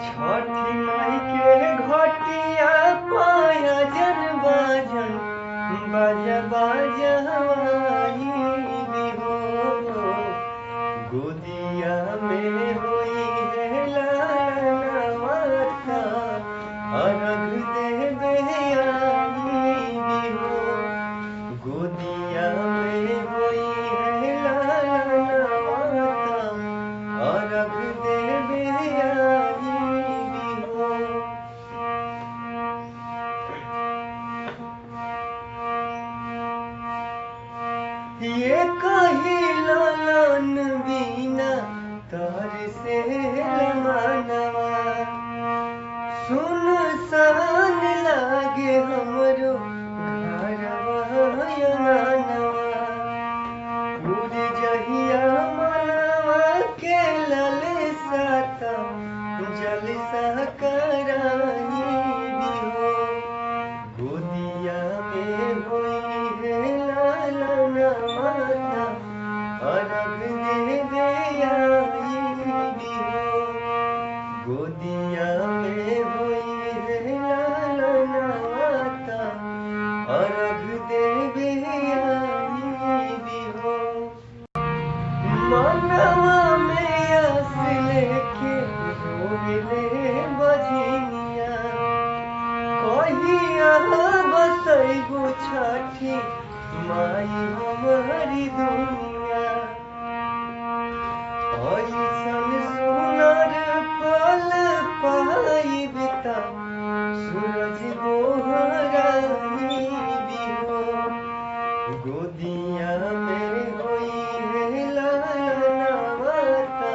छठी माई के घटिया पाया जन बाजन बाजा बाजवाई बिहो गोदिया में होई है लाला माता अर्घ देवे आई बिहो गोदिया में होई है लाला माता अर्घ देवे आई बिहो। ये कही लालन बीना तार से लमानवा सुन सान लागे हमरो घरवा अंगनवा पूर जहिया मनवा के ललसाता जलसा कराई बिहो गोदिया में होई है लाला माता अर्घ देवे आई बिहो गोदिया में होई है लाला माता अर्घ देवे आई बिहो। मनवा में आस लेके रोले बजनिया कहिया बसैगो छठी माई हमारी दुनिया ऐसन सुनर फल पाइब त सूरज गोहराई बिहो गोदिया में होई है लाला माता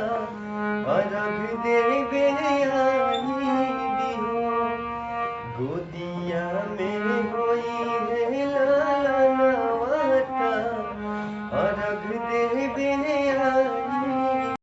अर्घ देवे आई बिहो गोदिया में होई है लाला माता अर्घ देवे